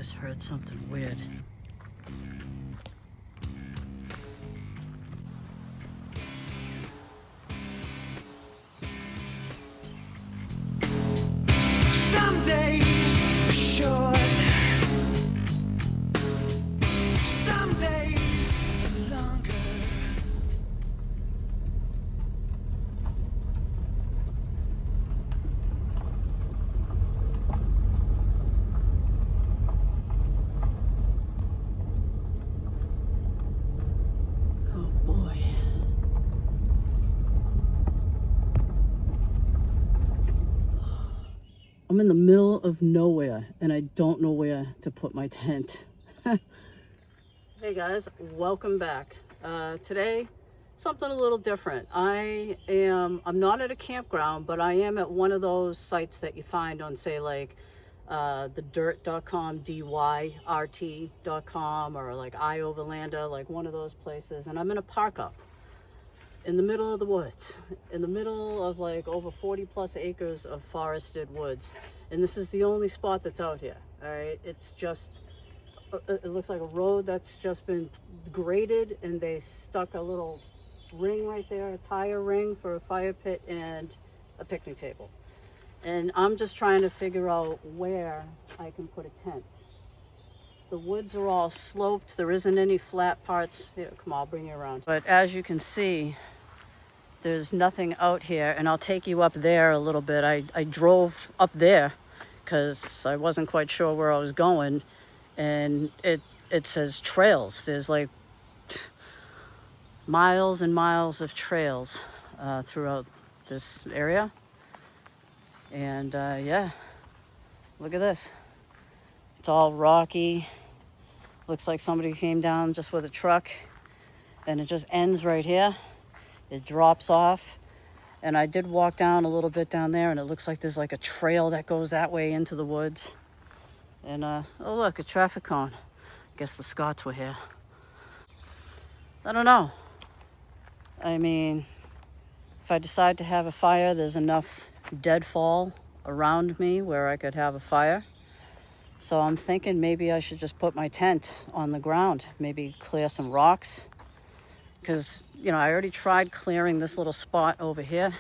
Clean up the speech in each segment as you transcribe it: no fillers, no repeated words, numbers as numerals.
just heard something weird. Some days are short, some days are longer. Oh boy. I'm in the middle of nowhere and I don't know where to put my tent. Hey guys, welcome back. Today, something a little different. I'm not at a campground, but I am at one of those sites that you find on, say, like the dirt.com, dyrt.com, or like iOverlander, like one of those places. And I'm in a park up in the middle of the woods, in the middle of like over 40 plus acres of forested woods. And this is the only spot that's out here, all right? It's just, it looks like a road that's just been graded, and they stuck a little ring right there, a tire ring for a fire pit and a picnic table. And I'm just trying to figure out where I can put a tent. The woods are all sloped. There isn't any flat parts. Here, come on, I'll bring you around. But as you can see, there's nothing out here, and I'll take you up there a little bit. I drove up there because I wasn't quite sure where I was going, and it says trails. There's like miles and miles of trails throughout this area. And yeah, look at this. It's all rocky. Looks like somebody came down just with a truck, and it just ends right here. It drops off, and I did walk down a little bit down there, and it looks like there's like a trail that goes that way into the woods. And oh look, a traffic cone. I guess the Scots were here. I don't know. I mean, if I decide to have a fire, there's enough deadfall around me where I could have a fire. So I'm thinking maybe I should just put my tent on the ground, maybe clear some rocks. Because, you know, I already tried clearing this little spot over here,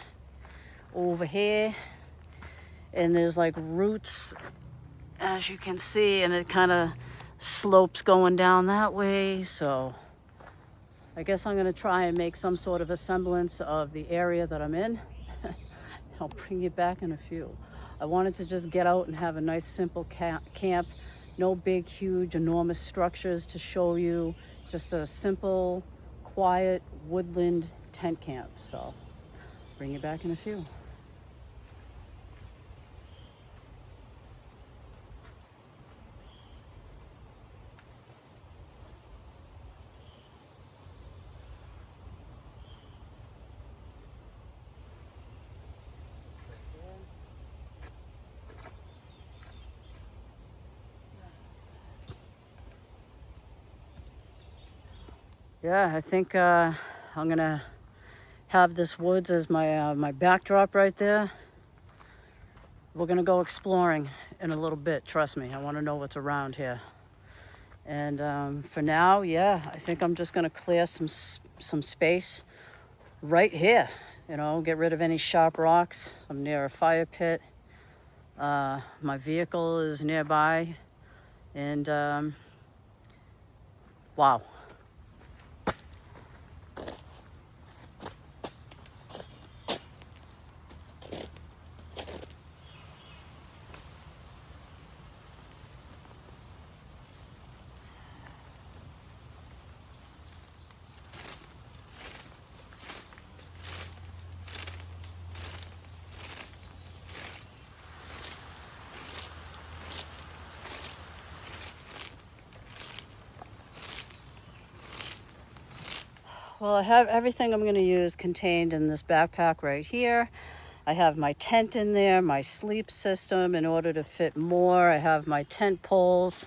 and there's like roots, as you can see, and it kind of slopes going down that way. So I guess I'm going to try and make some sort of a semblance of the area that I'm in. I'll bring you back in a few. I wanted to just get out and have a nice simple camp. No big, huge, enormous structures to show you. Just a simple, quiet woodland tent camp. So bring you back in a few. Yeah, I think I'm gonna have this woods as my my backdrop right there. We're gonna go exploring in a little bit. Trust me, I want to know what's around here. And for now, yeah, I think I'm just gonna clear some space right here. You know, get rid of any sharp rocks. I'm near a fire pit. My vehicle is nearby, and wow. Well, I have everything I'm going to use contained in this backpack right here. I have my tent in there, my sleep system in order to fit more. I have my tent poles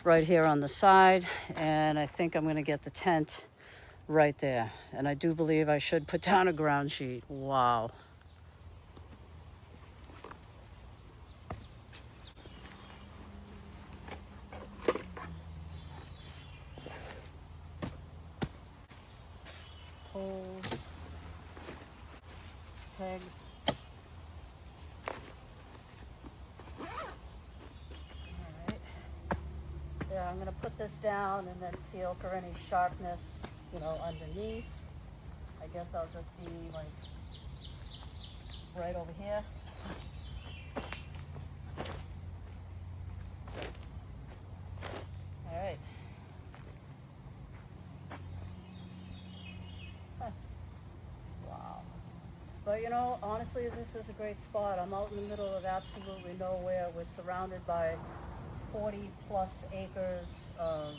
right here on the side, and I think I'm going to get the tent right there. And I do believe I should put down a ground sheet. Wow. I'm gonna put this down and then feel for any sharpness, you know, underneath. I guess I'll just be like right over here. All right. Huh. Wow. But you know, honestly, this is a great spot. I'm out in the middle of absolutely nowhere. We're surrounded by 40 plus acres of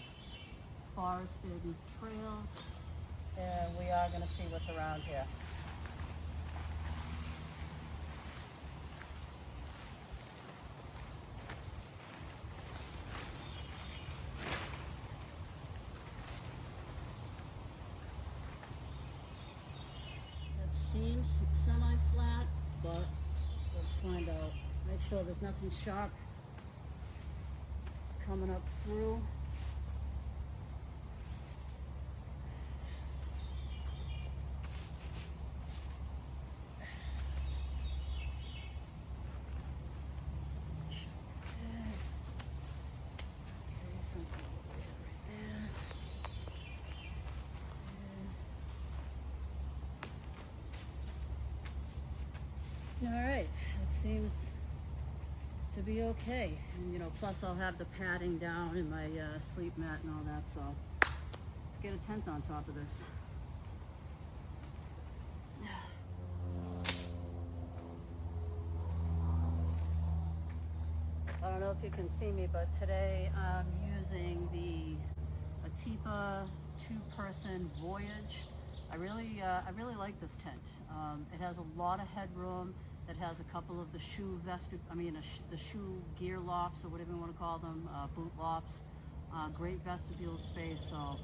forested trails, and we are going to see what's around here. It seems semi-flat, but let's find out. Make sure there's nothing sharp coming up through. All right, it seems to be okay. And you know, plus I'll have the padding down and my sleep mat and all that, so let's get a tent on top of this. I don't know if you can see me, but today I'm using the Atipa two-person Voyage. I really like this tent. It has a lot of headroom. It has a couple of the the shoe gear lofts, or whatever you want to call them, boot lofts. Great vestibule space, so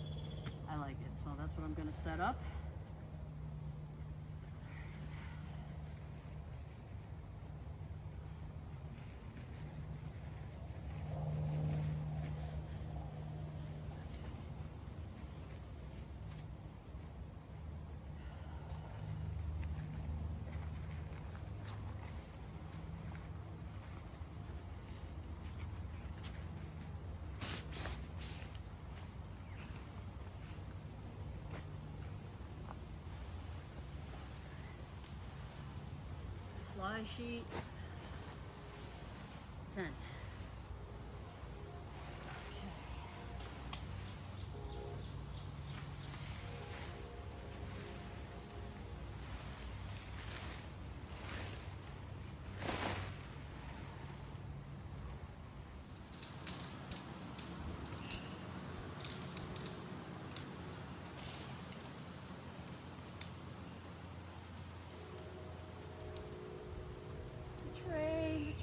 I like it. So that's what I'm going to set up. Fly sheet, tent.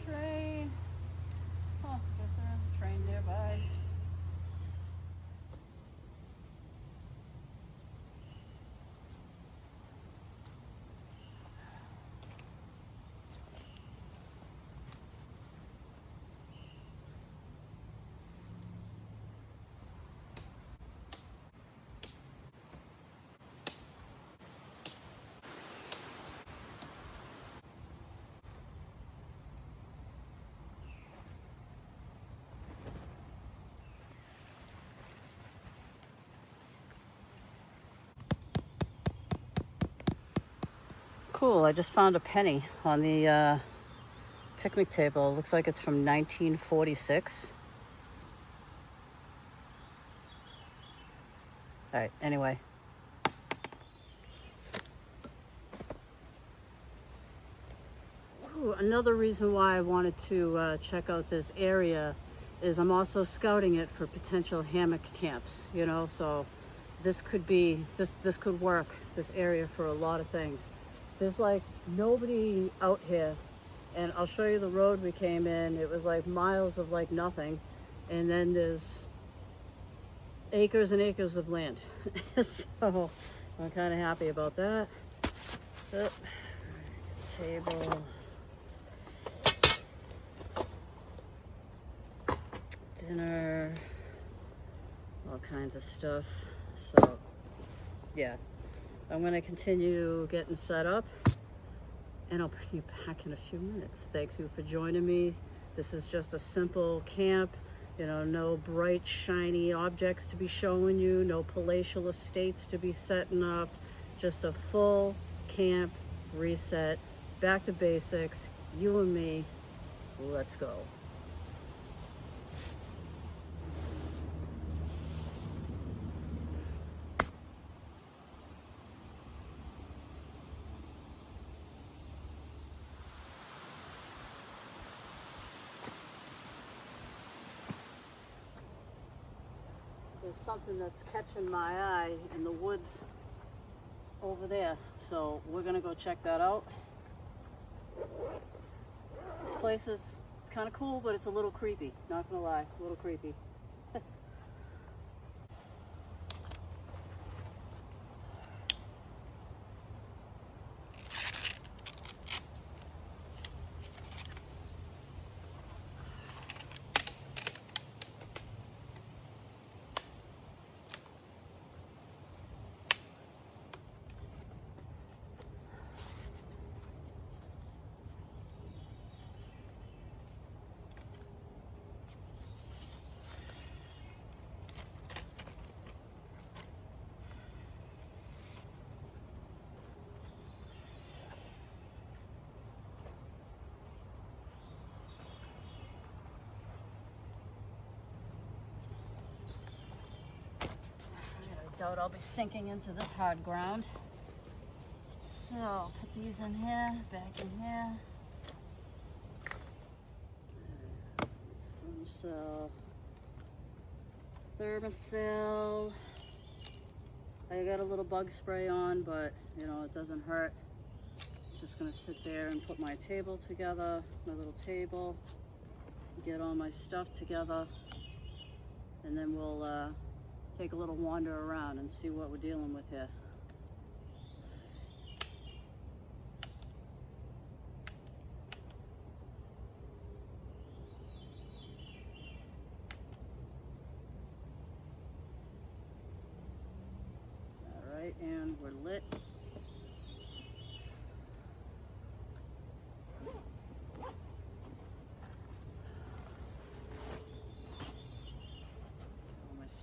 Train. Oh, guess there is a train nearby. Cool, I just found a penny on the picnic table. It looks like it's from 1946. All right, anyway. Ooh, another reason why I wanted to check out this area is I'm also scouting it for potential hammock camps, you know, so this could work, this area, for a lot of things. There's like nobody out here, and I'll show you the road we came in. It was like miles of like nothing, and then there's acres and acres of land. So I'm kind of happy about that. Oh, table, dinner, all kinds of stuff. So yeah, I'm gonna continue getting set up, and I'll bring you back in a few minutes. Thanks you for joining me. This is just a simple camp. You know, no bright, shiny objects to be showing you, no palatial estates to be setting up, just a full camp reset, back to basics, you and me, let's go. There's something that's catching my eye in the woods over there, so we're gonna go check that out. This place is, it's kind of cool, but it's a little creepy, not gonna lie, a little creepy. I doubt I'll be sinking into this hard ground. So put these in here, back in here. Thermocell. I got a little bug spray on, but you know, it doesn't hurt. I'm just gonna sit there and put my table together, my little table, get all my stuff together, and then we'll take a little wander around and see what we're dealing with here. All right, and we're lit.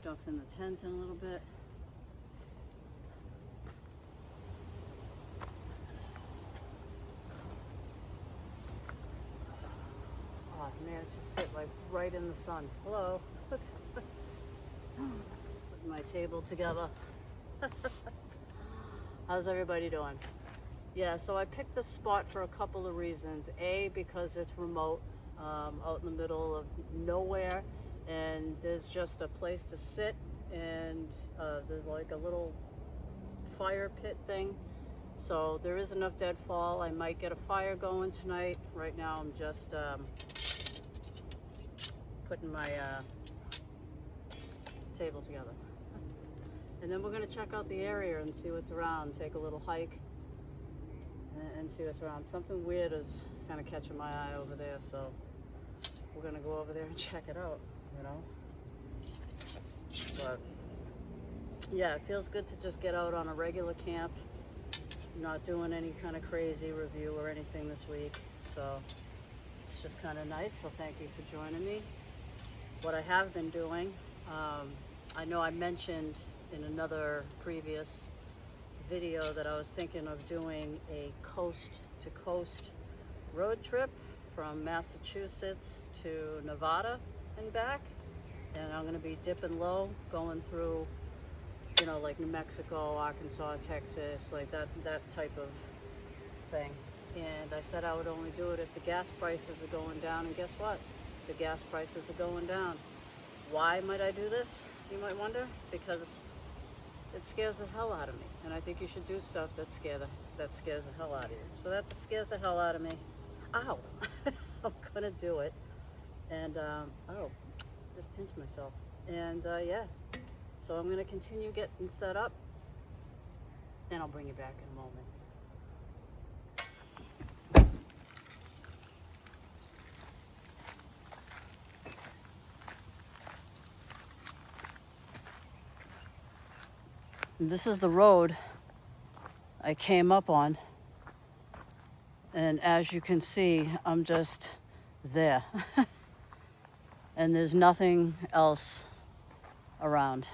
Stuff in the tent in a little bit. Oh man, it just sit like right in the sun. Hello. Putting my table together. How's everybody doing? Yeah, so I picked this spot for a couple of reasons. A, because it's remote, out in the middle of nowhere. And there's just a place to sit, and there's like a little fire pit thing, so there is enough deadfall. I might get a fire going tonight. Right now I'm just putting my table together, and then we're going to check out the area and see what's around, take a little hike and see what's around. Something weird is kind of catching my eye over there, so we're going to go over there and check it out. You know, but yeah, it feels good to just get out on a regular camp, not doing any kind of crazy review or anything this week, so it's just kind of nice. So thank you for joining me. What I have been doing, I know I mentioned in another previous video that I was thinking of doing a coast to coast road trip from Massachusetts to Nevada and back, and I'm going to be dipping low, going through, you know, like New Mexico, Arkansas, Texas, like that type of thing. And I said I would only do it if the gas prices are going down, and guess what? The gas prices are going down. Why might I do this, you might wonder? Because it scares the hell out of me, and I think you should do stuff that scares the hell out of you. So that scares the hell out of me. Ow! I'm gonna do it. And oh, just pinched myself. And yeah, so I'm gonna continue getting set up, and I'll bring you back in a moment. This is the road I came up on, and as you can see, I'm just there. and there's nothing else around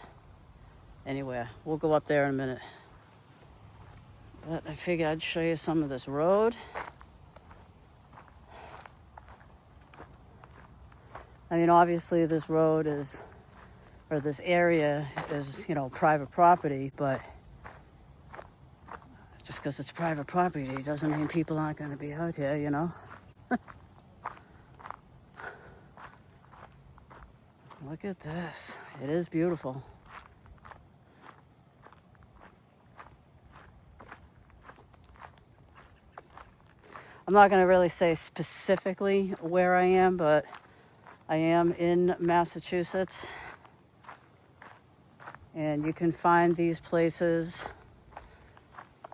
anywhere. We'll go up there in a minute. But I figured I'd show you some of this road. I mean, obviously this road is, or this area is, you know, private property, but just because it's private property doesn't mean people aren't going to be out here, you know? Look at this. It is beautiful. I'm not going to really say specifically where I am, but I am in Massachusetts. And you can find these places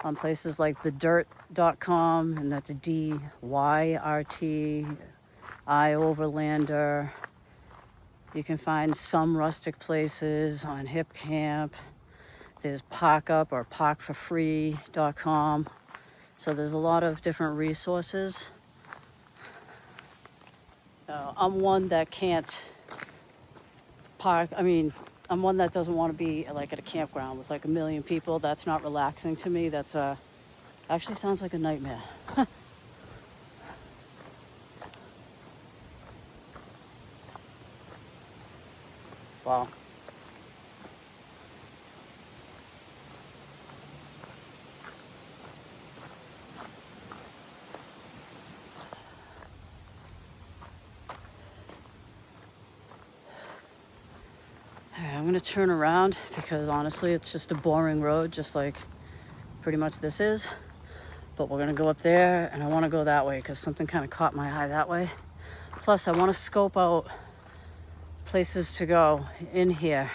on places like thedirt.com, and that's DYRT, iOverlander. You can find some rustic places on Hip Camp. There's ParkUp or parkforfree.com. So there's a lot of different resources. I'm one that can't park. I mean, I'm one that doesn't want to be like at a campground with like a million people. That's not relaxing to me. That's actually sounds like a nightmare. Wow. I'm gonna turn around because honestly it's just a boring road, just like pretty much this is. But we're gonna go up there, and I want to go that way because something kind of caught my eye that way. Plus I want to scope out places to go in here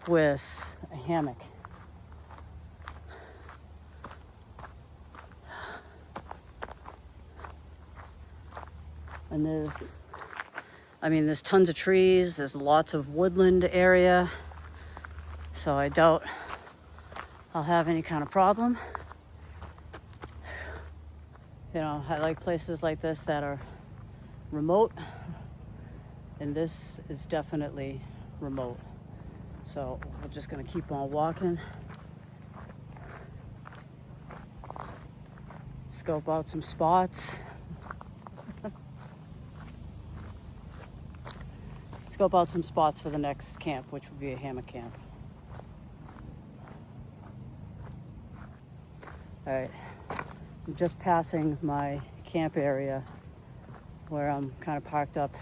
with a hammock. And there's tons of trees, there's lots of woodland area, so I doubt I'll have any kind of problem. You know, I like places like this that are remote, and this is definitely remote. So we're just gonna keep on walking. Scope out some spots. Scope out some spots for the next camp, which would be a hammock camp. All right, I'm just passing my camp area where I'm kind of parked up.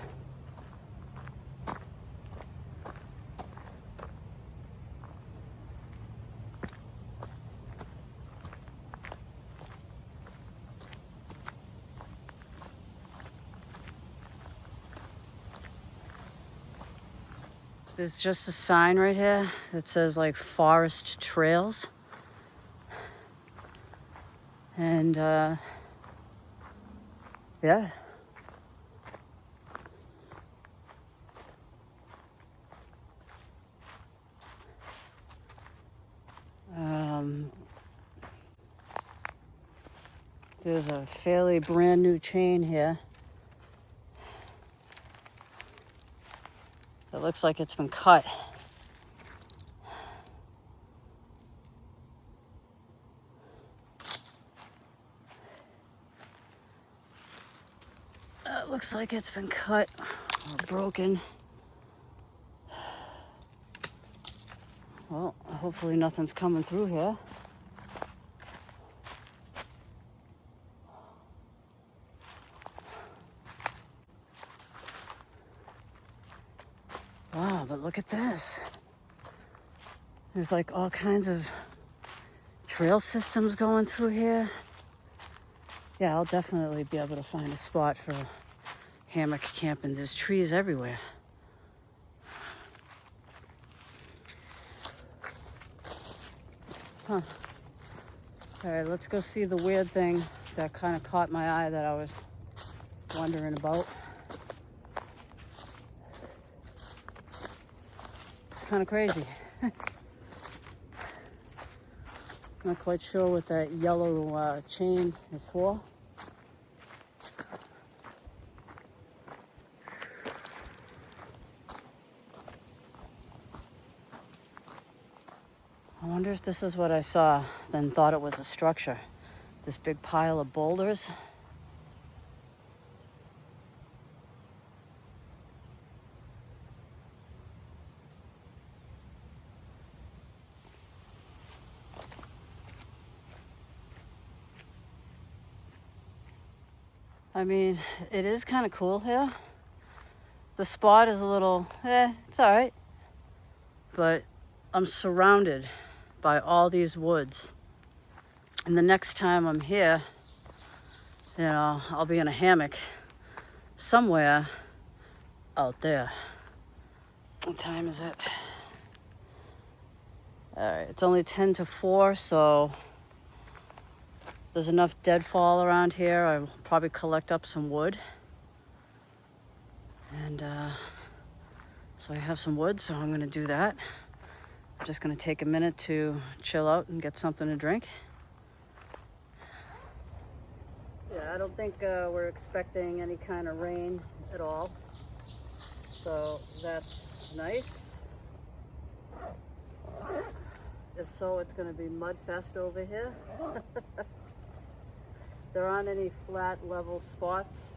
There's just a sign right here that says like forest trails. And yeah. There's a fairly brand new chain here. It looks like it's been cut. It looks like it's been cut or broken. Well, hopefully nothing's coming through here. Wow, but look at this. There's like all kinds of trail systems going through here. Yeah, I'll definitely be able to find a spot for hammock camping. There's trees everywhere. Huh. All right, let's go see the weird thing that kind of caught my eye that I was wondering about. Kind of crazy. Not quite sure what that yellow chain is for. Wonder if this is what I saw, then thought it was a structure. This big pile of boulders. I mean, it is kind of cool here. The spot is a little, it's all right. But I'm surrounded by all these woods. And the next time I'm here, I'll be in a hammock somewhere out there. What time is it? All right, it's only 10 to 4, so there's enough deadfall around here. I'll probably collect up some wood. And so I have some wood, so I'm gonna do that. I'm just gonna take a minute to chill out and get something to drink. Yeah, I don't think we're expecting any kind of rain at all. So that's nice. If so, it's gonna be mud fest over here. There aren't any flat level spots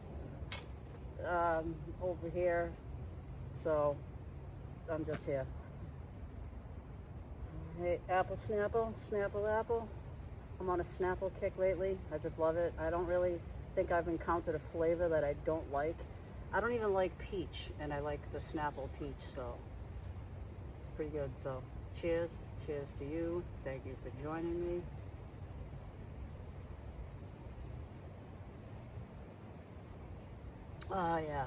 over here, so I'm just here. Hey, apple Snapple apple. I'm on a Snapple kick lately. I just love it. I don't really think I've encountered a flavor that I don't like. I don't even like peach, and I like the Snapple peach, so it's pretty good. So cheers to you. Thank you for joining me. Yeah.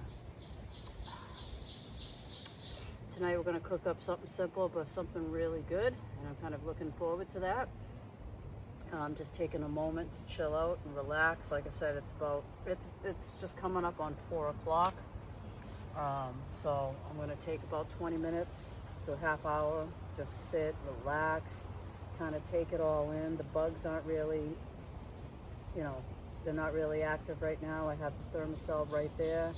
Tonight we're gonna cook up something simple, but something really good, and I'm kind of looking forward to that. I'm just taking a moment to chill out and relax. Like I said, it's just coming up on 4 o'clock. So I'm gonna take about 20 minutes to a half hour, just sit, relax, kind of take it all in. The bugs aren't really, they're not really active right now. I have the thermocell right there.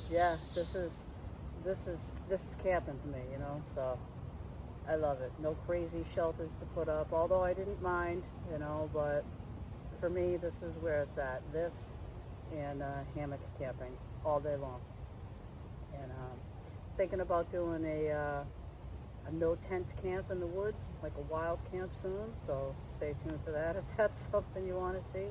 Yeah, this is camping to me, so I love it. No crazy shelters to put up, although I didn't mind, but for me, this is where it's at. This and hammock camping all day long. And thinking about doing a no tent camp in the woods, like a wild camp soon, so stay tuned for that if that's something you want to see.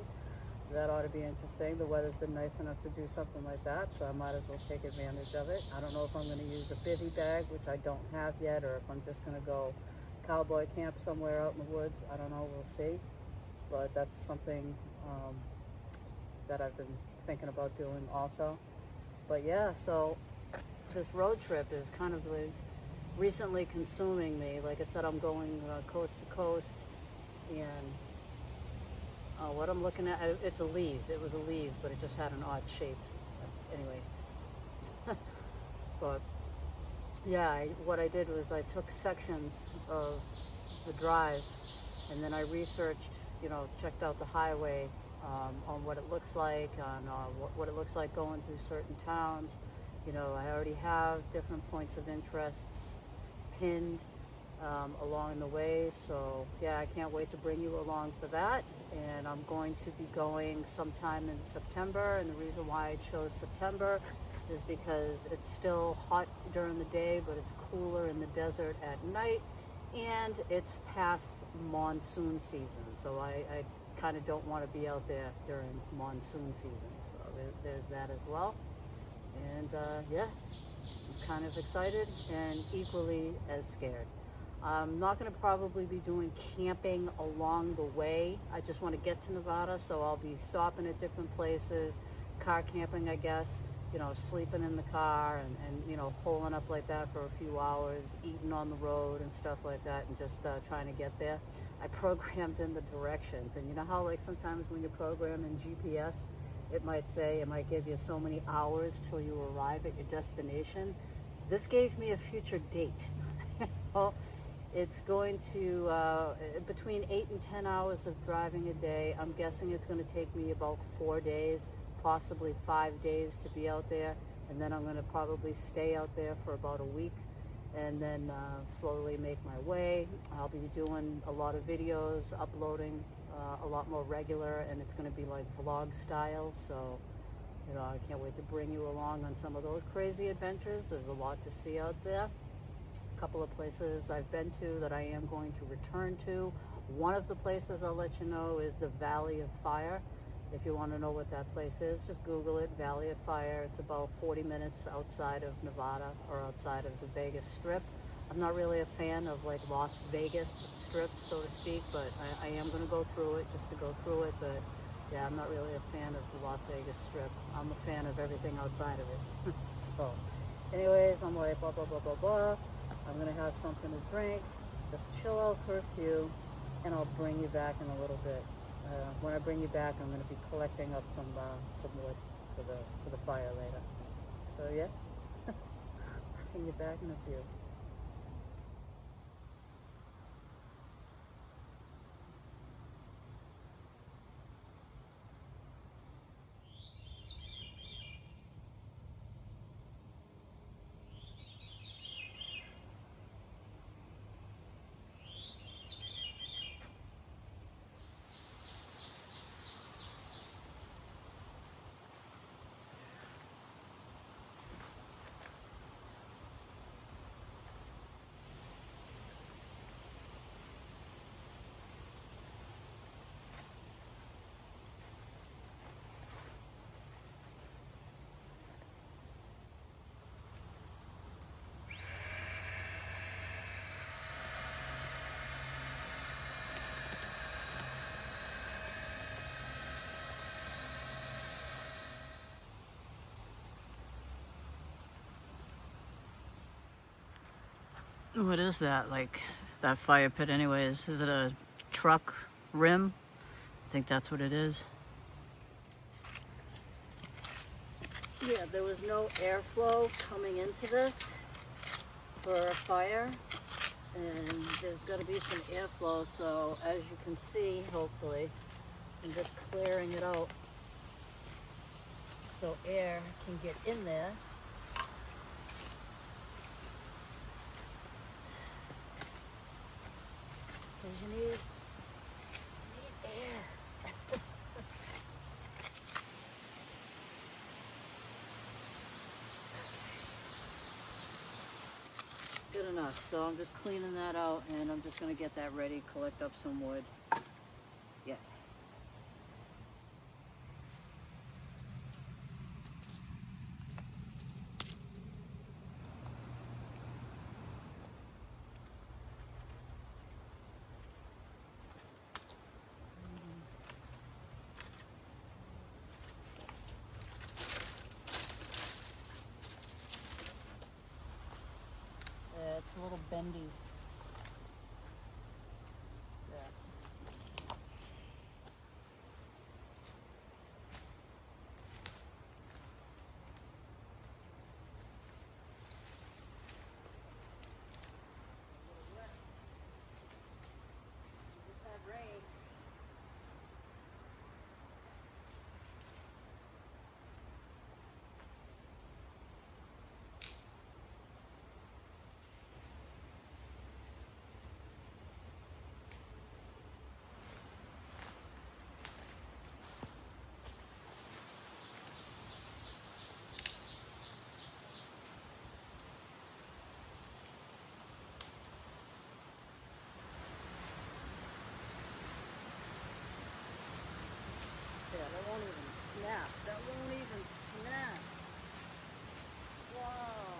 That ought to be interesting. The weather's been nice enough to do something like that, so I might as well take advantage of it. I don't know if I'm going to use a bivy bag, which I don't have yet, or if I'm just going to go cowboy camp somewhere out in the woods. I don't know, we'll see. But that's something that I've been thinking about doing also. But yeah, so this road trip is kind of like recently consuming me. Like I said, I'm going coast to coast, and what I'm looking at, it's a leaf. It was a leaf, but it just had an odd shape. Anyway, but yeah, what I did was I took sections of the drive, and then I researched, checked out the highway on what it looks like, on what it looks like going through certain towns. I already have different points of interests pinned along the way, so yeah, I can't wait to bring you along for that. And I'm going to be going sometime in September, and the reason why I chose September is because it's still hot during the day, but it's cooler in the desert at night, and it's past monsoon season, so I kind of don't want to be out there during monsoon season, so there's that as well. And yeah, I'm kind of excited and equally as scared. I'm not going to probably be doing camping along the way. I just want to get to Nevada, so I'll be stopping at different places, car camping, I guess, sleeping in the car and holing up like that for a few hours, eating on the road and stuff like that, and just trying to get there. I programmed in the directions, and you know how like sometimes when you program in GPS, it might give you so many hours till you arrive at your destination. This gave me a future date. It's going to, between 8 and 10 hours of driving a day. I'm guessing it's going to take me about 4 days, possibly 5 days to be out there. And then I'm going to probably stay out there for about a week. and then slowly make my way. I'll be doing a lot of videos, uploading a lot more regular, and it's going to be like vlog style. So, you know, I can't wait to bring you along on some of those crazy adventures. There's a lot to see out there. A couple of places I've been to that I am going to return to. One of the places I'll let you know is the Valley of Fire. If you want to know what that place is, just Google it, Valley of Fire. It's about 40 minutes outside of Nevada, or outside of the Vegas Strip. I'm not really a fan of like Las Vegas Strip, so to speak, but I am going to go through it just to go through it. But yeah, I'm not really a fan of the Las Vegas Strip. I'm a fan of everything outside of it. So anyways, I'm like, blah, blah, blah, blah, blah. I'm going to have something to drink, just chill out for a few, and I'll bring you back in a little bit. When I bring you back, I'm going to be collecting up some wood for the fire later. So yeah, bring you back in a few. What is that? Like that fire pit anyways? Is it a truck rim? I think that's what it is. Yeah, there was no airflow coming into this for a fire, and there's got to be some airflow. So as you can see, hopefully, I'm just clearing it out so air can get in there. Because you need air. Good enough. So I'm just cleaning that out, and I'm just going to get that ready, collect up some wood. Yeah. It's a little bendy. Yeah. Just had rain. Yeah, that won't even snap. That won't even snap. Wow.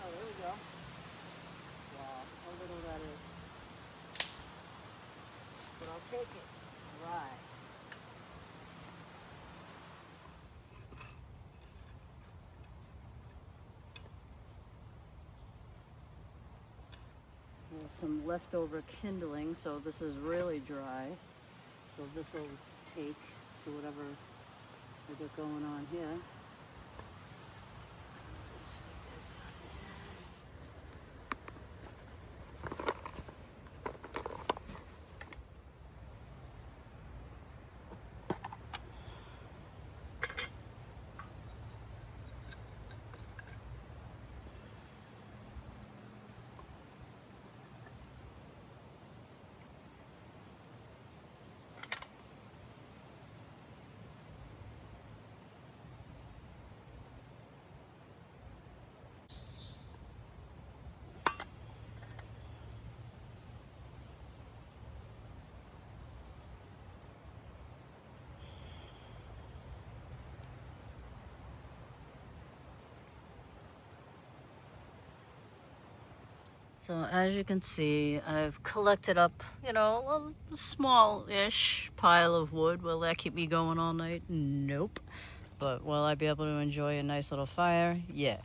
Oh, there we go. Wow, how little that is. But I'll take it. Right. We have some leftover kindling, so this is really dry. So this will take to whatever we got going on here. Stick that down So as you can see, I've collected up, you know, a small-ish pile of wood. Will that keep me going all night? Nope. But will I be able to enjoy a nice little fire? Yeah.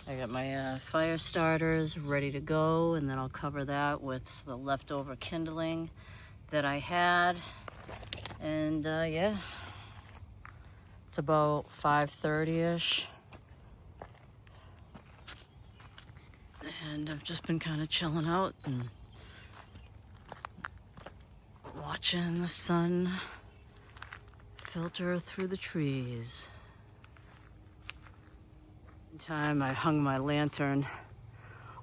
I got my fire starters ready to go, and then I'll cover that with the leftover kindling that I had. And yeah, it's about 5:30-ish. And I've just been kind of chilling out and watching the sun filter through the trees. Meantime, I hung my lantern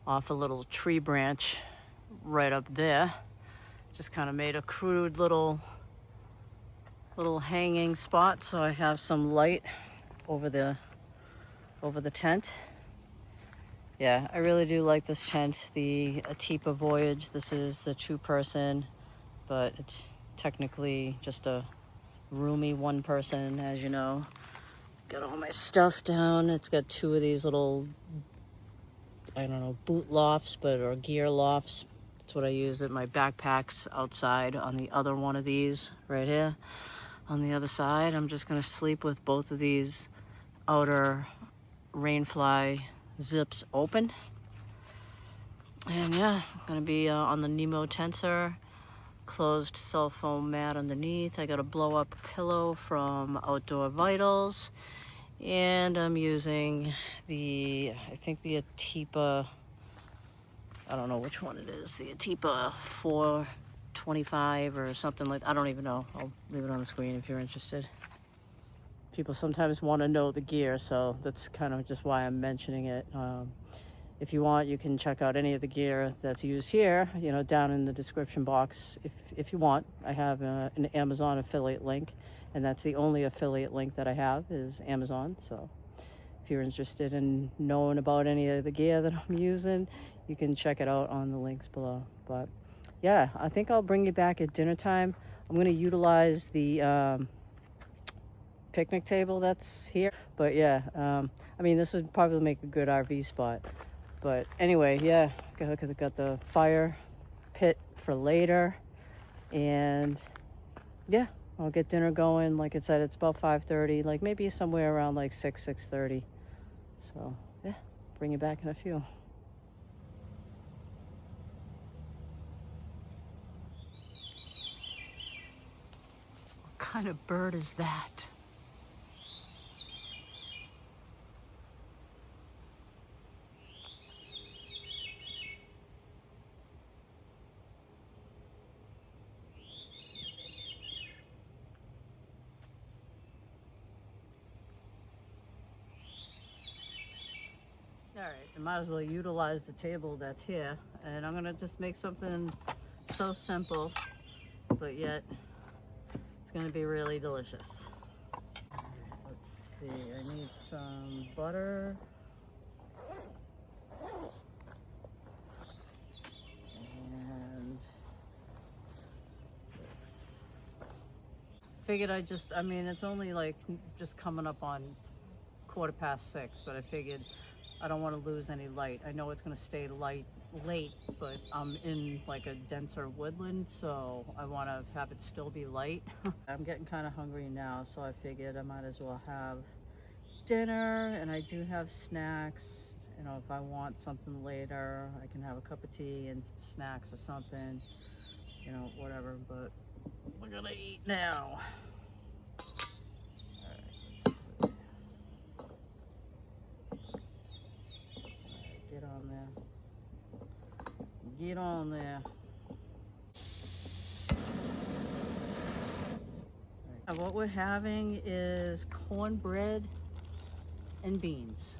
off a little tree branch right up there. Just kind of made a crude little hanging spot so I have some light over the tent. Yeah, I really do like this tent, the Atipa Voyage. This is the 2-person, but it's technically just a roomy 1-person, as you know. Got all my stuff down. It's got 2 of these little, I don't know, boot lofts, or gear lofts. That's what I use at my backpacks outside on the other one of these right here. On the other side, I'm just gonna sleep with both of these outer rainfly zips open. And yeah, I'm gonna be on the Nemo tensor, closed cell foam mat underneath. I got a blow up pillow from Outdoor Vitals, and I'm using I think the Atipa, I don't know which one it is, the Atipa 425 or something like that. I don't even know. I'll leave it on the screen if you're interested. People sometimes want to know the gear, so that's kind of just why I'm mentioning it. If you want, you can check out any of the gear that's used here, you know, down in the description box if you want. I have an Amazon affiliate link, and that's the only affiliate link that I have is Amazon. So if you're interested in knowing about any of the gear that I'm using, you can check it out on the links below. But yeah, I think I'll bring you back at dinner time. I'm going to utilize the picnic table that's here. But yeah, I mean, this would probably make a good RV spot. But anyway, yeah, got the fire pit for later. And yeah, I'll get dinner going. Like I said, it's about 5:30, like maybe somewhere around like 6:30. So yeah, bring you back in a few. What kind of bird is that? All right, I might as well utilize the table that's here, and I'm gonna just make something so simple, but yet it's gonna be really delicious. Let's see, I need some butter. And this. Figured I mean, it's only like just coming up on 6:15, but I figured I don't want to lose any light. I know it's going to stay late, but I'm in like a denser woodland, so I want to have it still be light. I'm getting kind of hungry now, so I figured I might as well have dinner, and I do have snacks. You know, if I want something later, I can have a cup of tea and some snacks or something, you know, whatever, but we're gonna eat now. Get on there. Get on there. Right. What we're having is cornbread and beans.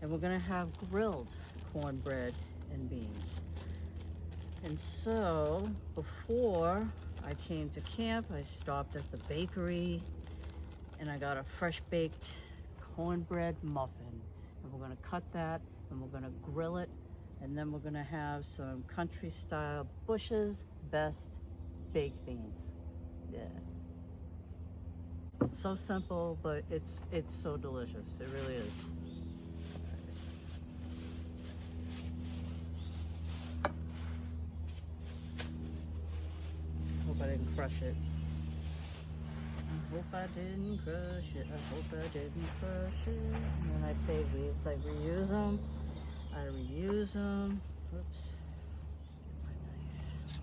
And we're gonna have grilled cornbread and beans. And so, before I came to camp, I stopped at the bakery and I got a fresh baked cornbread muffin. And we're gonna cut that and we're gonna grill it, and then we're gonna have some country style Bush's Best baked beans. Yeah. So simple, but it's so delicious. It really is. crush it. I hope I didn't crush it. I hope I didn't crush it. And then I save these. I reuse them. I reuse them. Oops. Get my knife.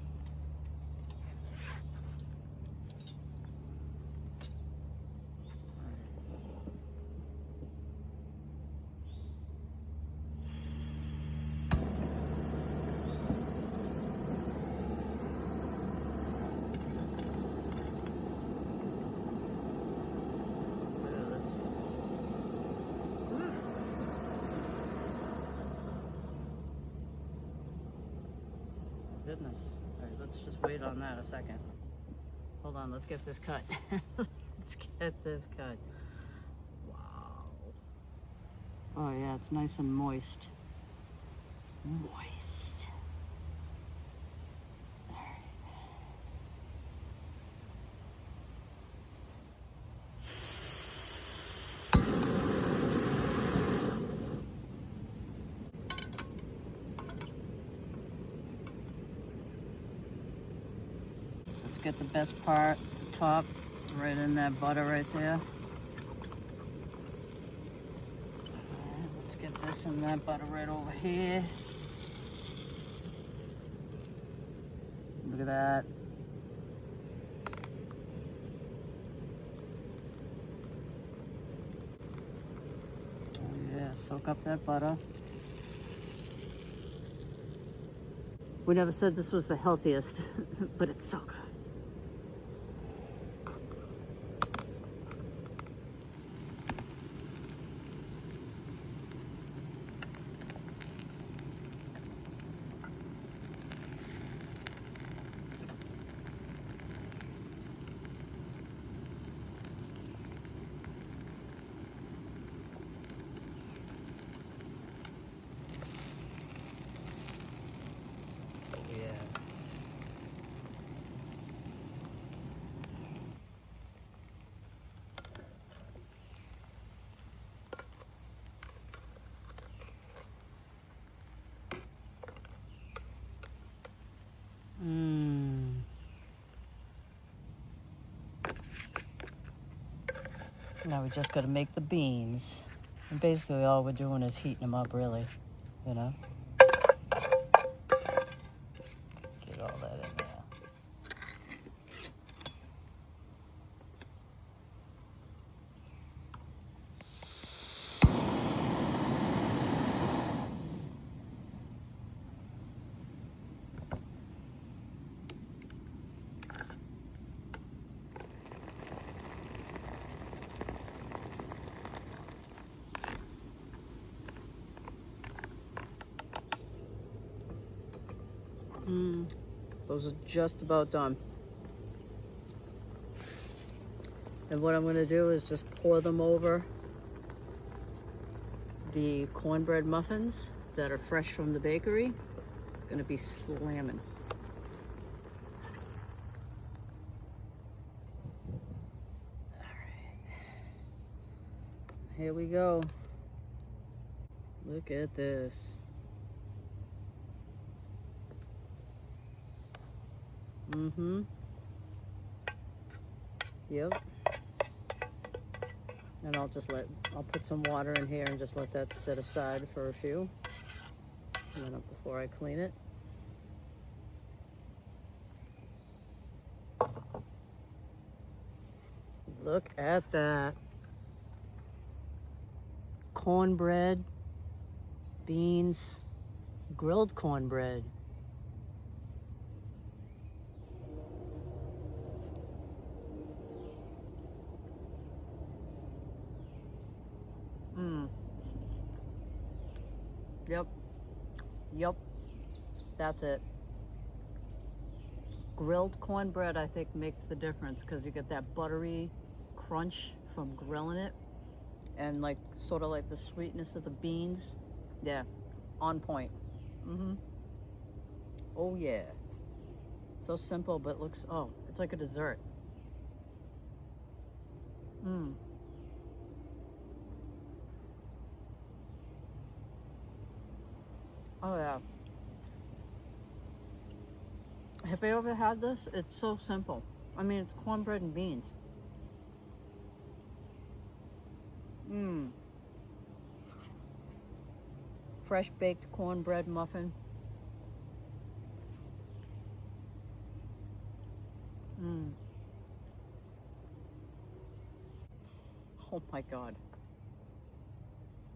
Goodness. All right, let's just wait on that a second. Hold on, let's get this cut. Let's get this cut. Wow. Oh yeah, it's nice and moist. Moist. All right. Let's get the best part, the top, right in that butter right there. Alright, let's get this in that butter right over here. Look at that. Oh yeah, soak up that butter. We never said this was the healthiest, but it's so good. Yeah. Mmm. Now we just got to make the beans. And basically all we're doing is heating them up, really. You know? Get all that in there. Those are just about done. And what I'm going to do is just pour them over the cornbread muffins that are fresh from the bakery. It's going to be slamming. All right. Here we go. Look at this. Mm-hmm. Yep. And I'll put some water in here and just let that sit aside for a few minutes before I clean it. Look at that. Cornbread, beans, grilled cornbread. Yep. Yep. That's it. Grilled cornbread, I think, makes the difference because you get that buttery crunch from grilling it and like sort of like the sweetness of the beans. Yeah. On point. Oh yeah. So simple, but looks, oh, it's like a dessert. Oh yeah. Have you ever had this? It's so simple. I mean, it's cornbread and beans. Mmm. Fresh baked cornbread muffin. Mmm. Oh my God.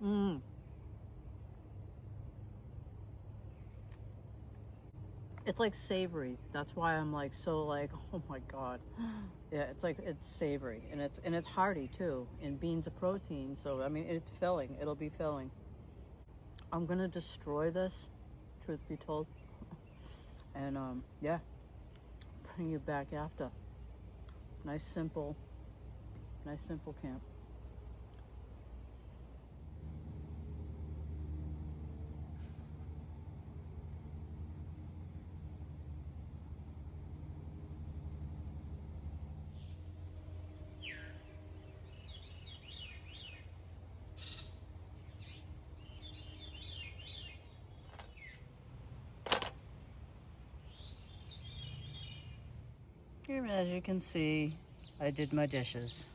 Mmm. It's like savory. That's why I'm like so like, oh my God. Yeah, it's like it's savory and it's hearty too. And beans are protein, so I mean it's filling. It'll be filling. I'm gonna destroy this, truth be told. And yeah, bring you back after. Nice simple camp. Here, as you can see, I did my dishes.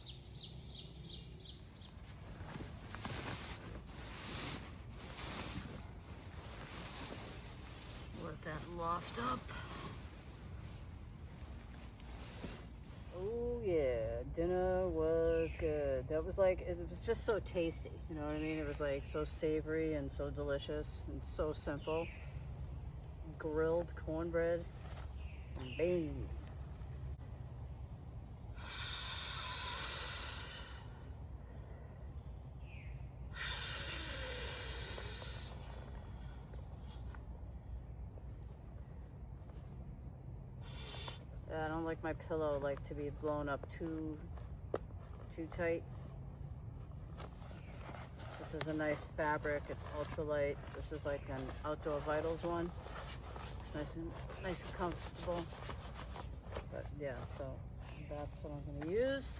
Let that loft up. Oh yeah, dinner was good. That was like, it was just so tasty, you know what I mean? It was like so savory and so delicious and so simple. Grilled cornbread and beans. I don't like my pillow like to be blown up too tight. This is a nice fabric. It's ultralight. This is like an Outdoor Vitals one. It's nice and comfortable. But yeah, so that's what I'm gonna use.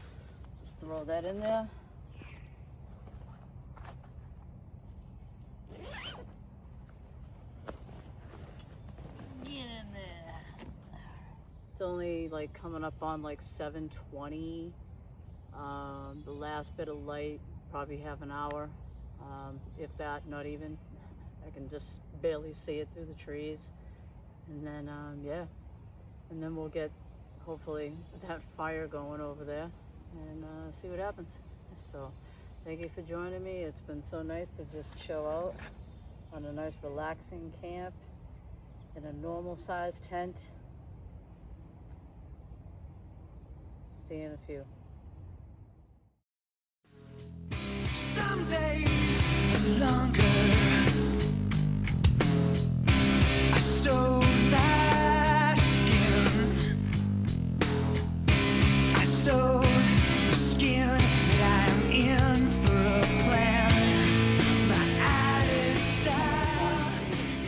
Just throw that in there. Get in there. It's only like coming up on like 7:20. The last bit of light, probably have an hour. If that, not even. I can just barely see it through the trees. And then, yeah. And then we'll get, hopefully, that fire going over there and see what happens. So, thank you for joining me. It's been so nice to just chill out on a nice relaxing camp in a normal sized tent. See you in a few. Some days longer. I sewed my skin. I sewed the skin that I'm in for a plan. My eyes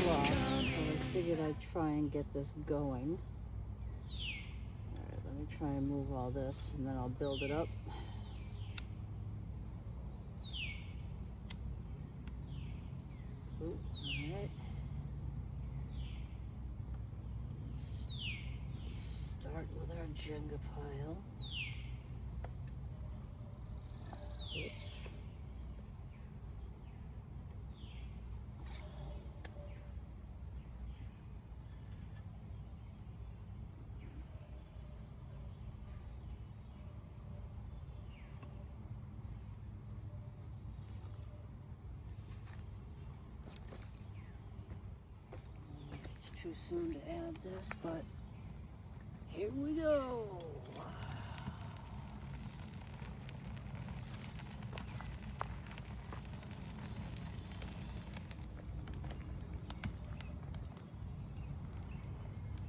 So I figured I'd try and get this going. Alright, let me try and move all this and then I'll build it up. Ooh, alright. Let's start with our Jenga pile. Oops. It's too soon to add this, but here we go.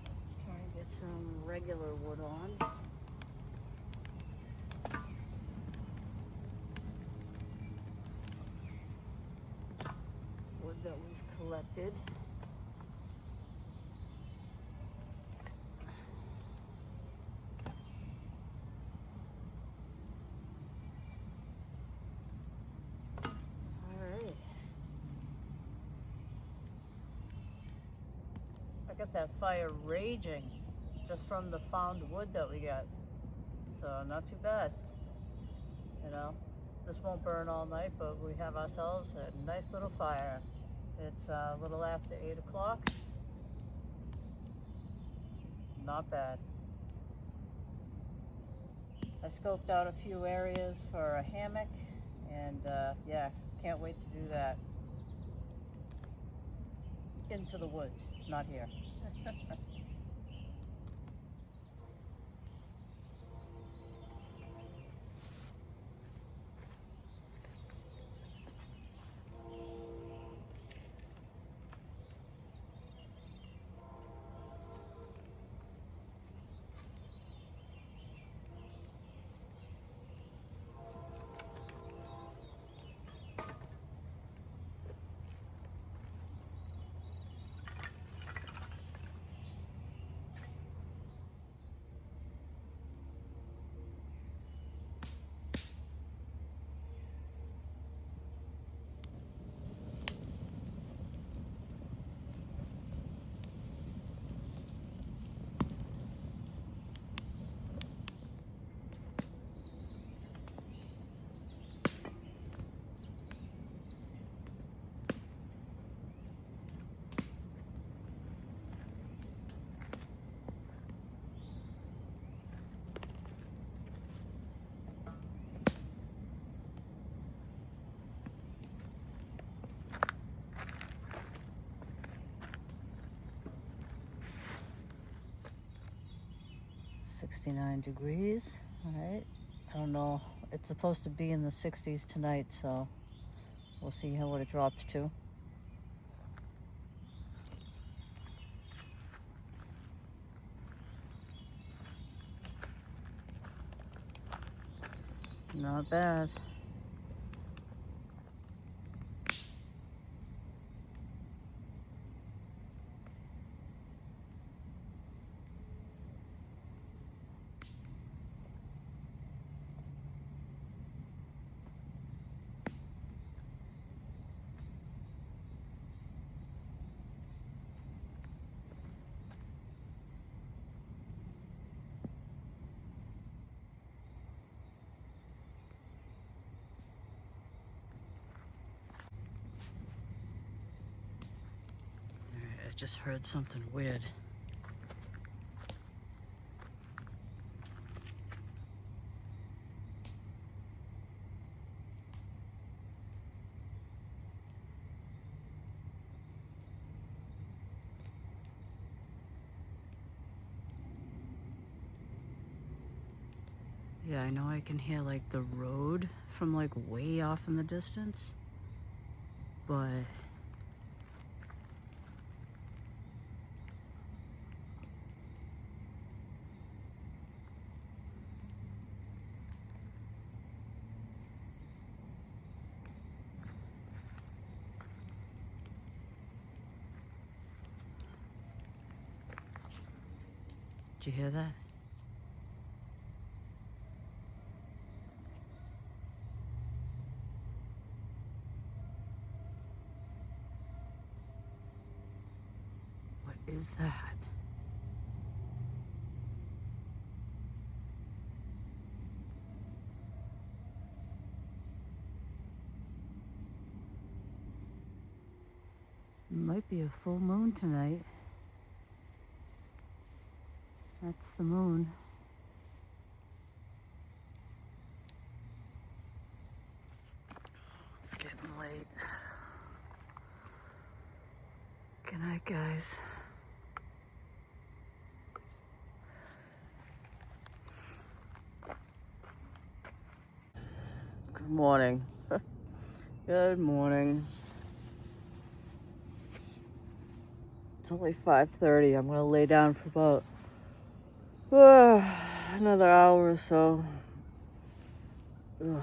Let's try and get some regular wood on. Wood that we've collected. I got that fire raging. just from the found wood that we got. So not too bad. You know, this won't burn all night, but we have ourselves a nice little fire. It's a little after 8 o'clock. Not bad. I scoped out a few areas for a hammock, and yeah, can't wait to do that. Into the woods, not here. 69 degrees. All right. I don't know. It's supposed to be in the 60s tonight, so we'll see what it drops to. Not bad. I just heard something weird. Yeah, I know I can hear like the road from like way off in the distance, but did you hear that? What is that? It might be a full moon tonight. That's the moon. It's getting late. Good night, guys. Good morning. Good morning. It's only 5:30. I'm gonna lay down for about another hour or so. Ugh.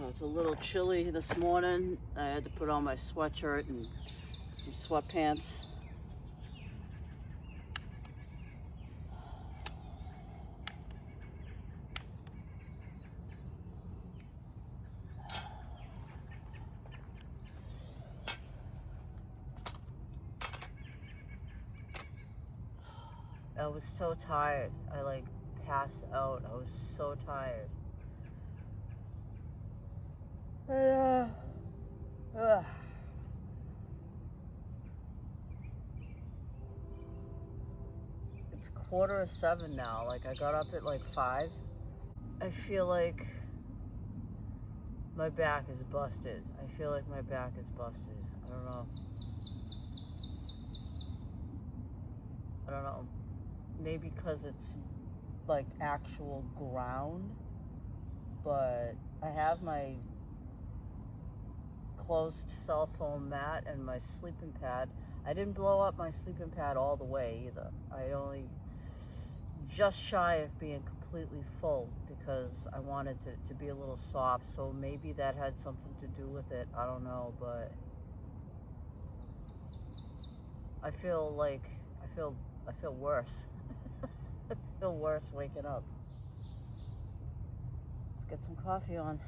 it's a little chilly this morning. I had to put on my sweatshirt and some sweatpants. I was so tired. I like passed out. I was so tired. It's 6:45 now. Like I got up at like 5. I feel like my back is busted. I feel like my back is busted. I don't know. Maybe because it's like actual ground, but I have my closed cell phone mat and my sleeping pad. I didn't blow up my sleeping pad all the way either. I only just shy of being completely full because I wanted to be a little soft, so maybe that had something to do with it. I don't know, but I feel worse. I feel worse waking up. Let's get some coffee on.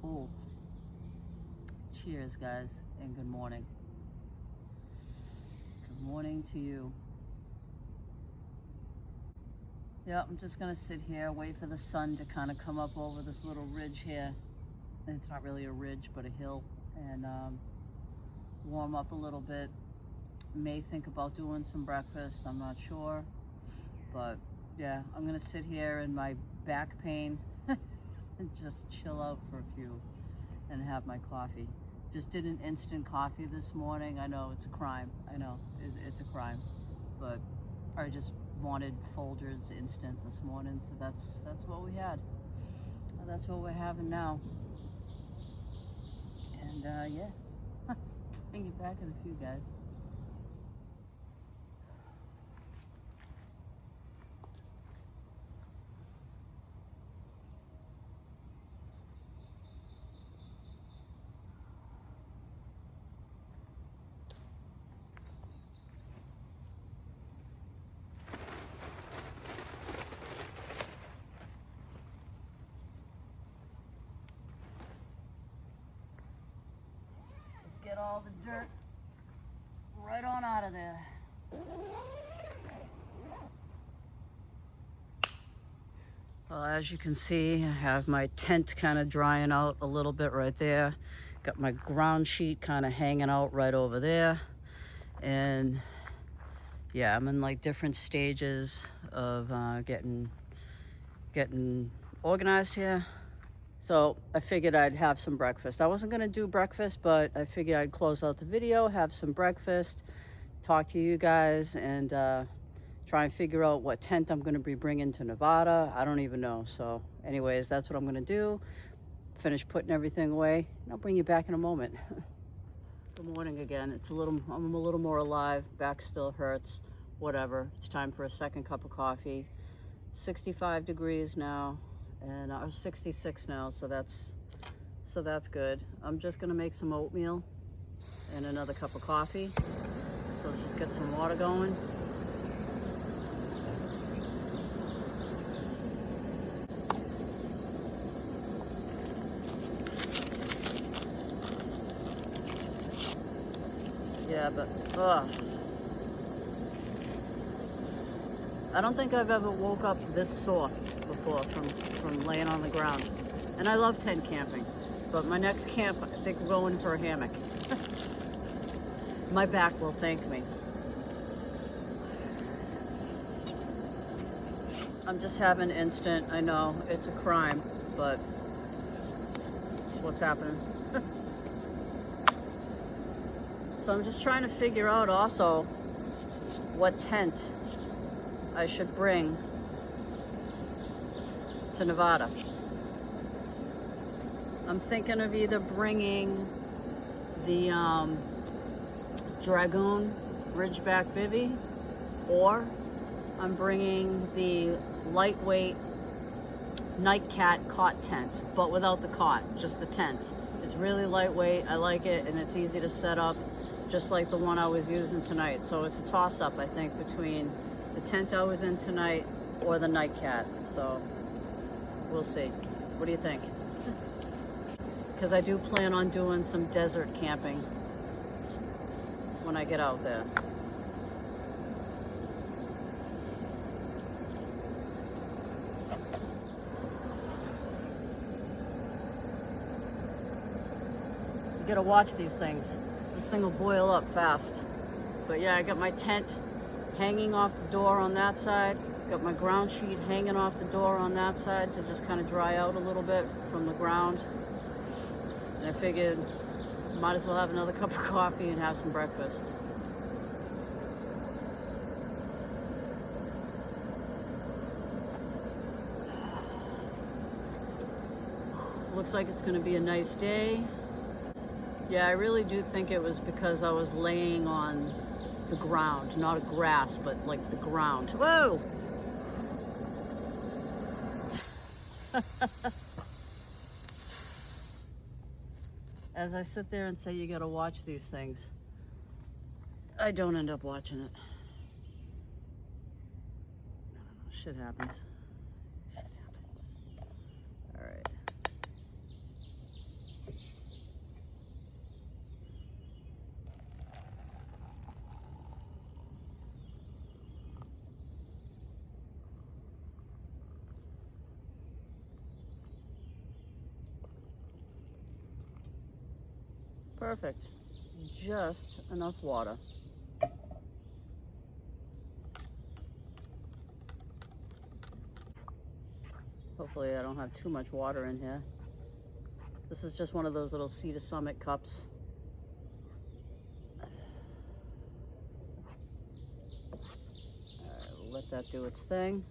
Oh. Cheers, guys, and good morning. Good morning to you. Yeah, I'm just gonna sit here, wait for the sun to kind of come up over this little ridge here. It's not really a ridge, but a hill, and warm up a little bit. May think about doing some breakfast, I'm not sure. But yeah, I'm gonna sit here in my back pain and just chill out for a few and have my coffee. Just did an instant coffee this morning. I know it's a crime. I know it's a crime, but I just wanted Folgers instant this morning, so that's what we had. That's what we're having now. And yeah, bring it back in a few, guys. Get all the dirt right on out of there. Well, as you can see, I have my tent kind of drying out a little bit right there. Got my ground sheet kind of hanging out right over there. And yeah, I'm in like different stages of getting organized here. So I figured I'd have some breakfast. I wasn't gonna do breakfast, but I figured I'd close out the video, have some breakfast, talk to you guys, and try and figure out what tent I'm gonna be bringing to Nevada. I don't even know. So anyways, that's what I'm gonna do. Finish putting everything away, and I'll bring you back in a moment. Good morning again. I'm a little more alive. Back still hurts. Whatever. It's time for a second cup of coffee. 65 degrees now. And I was 66 now, so that's good. I'm just gonna make some oatmeal and another cup of coffee. So let's just get some water going. Yeah, but I don't think I've ever woke up this sore before from laying on the ground. And I love tent camping, but my next camp, I think we're going for a hammock. My back will thank me. I'm just having instant. I know it's a crime, but it's what's happening. So I'm just trying to figure out also what tent I should bring to Nevada. I'm thinking of either bringing the Dragoon Ridgeback Bivy, or I'm bringing the lightweight Nightcat cot tent, but without the cot, just the tent. It's really lightweight, I like it, and it's easy to set up, just like the one I was using tonight. So it's a toss-up, I think, between the tent I was in tonight or the Nightcat. So we'll see. What do you think? Because I do plan on doing some desert camping when I get out there. You gotta watch these things. This thing will boil up fast. But yeah, I got my tent hanging off the door on that side. Got my ground sheet hanging off the door on that side to just kind of dry out a little bit from the ground. And I figured might as well have another cup of coffee and have some breakfast. Looks like it's going to be a nice day. Yeah, I really do think it was because I was laying on the ground, not a grass, but like the ground. Whoa! As I sit there and say you gotta watch these things, I don't end up watching it. I don't know, shit happens. Shit happens. All right. Perfect. Just enough water. Hopefully I don't have too much water in here. This is just one of those little Sea to Summit cups. Alright, we'll let that do its thing.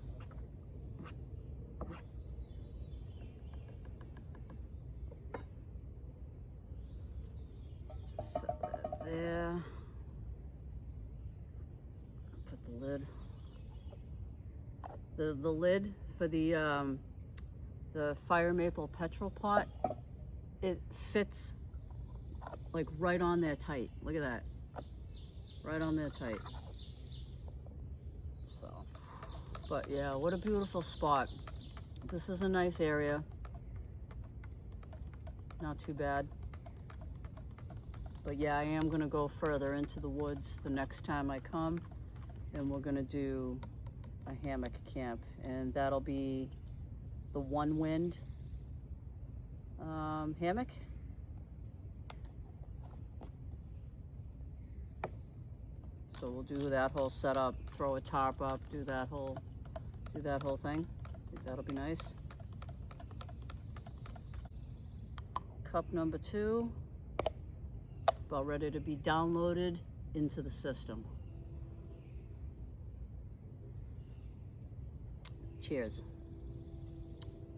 Just set that there. Put the lid. The lid for the fire maple petrol pot, it fits like right on there tight. Look at that. Right on there tight. So, but yeah, what a beautiful spot. This is a nice area. Not too bad. But yeah, I am gonna go further into the woods the next time I come, and we're gonna do a hammock camp, and that'll be the One Wind hammock. So we'll do that whole setup, throw a tarp up, do that whole thing. I think that'll be nice. Cup number 2, about ready to be downloaded into the system. Cheers.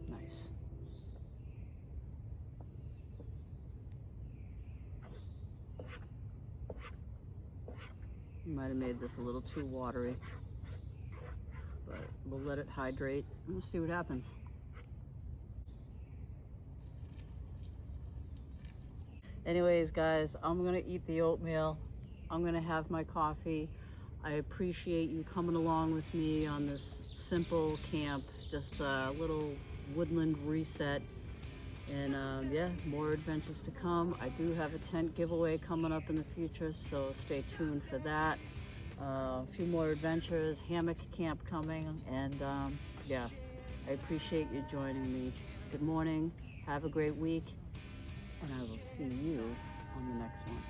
Nice. Might have made this a little too watery, but we'll let it hydrate and we'll see what happens. Anyways, guys, I'm gonna eat the oatmeal. I'm gonna have my coffee. I appreciate you coming along with me on this simple camp, just a little woodland reset. And yeah, more adventures to come. I do have a tent giveaway coming up in the future, so stay tuned for that. A few more adventures, hammock camp coming, and yeah, I appreciate you joining me. Good morning, have a great week, and I will see you on the next one.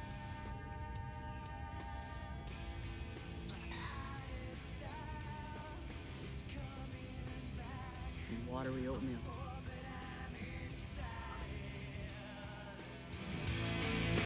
Watery oatmeal.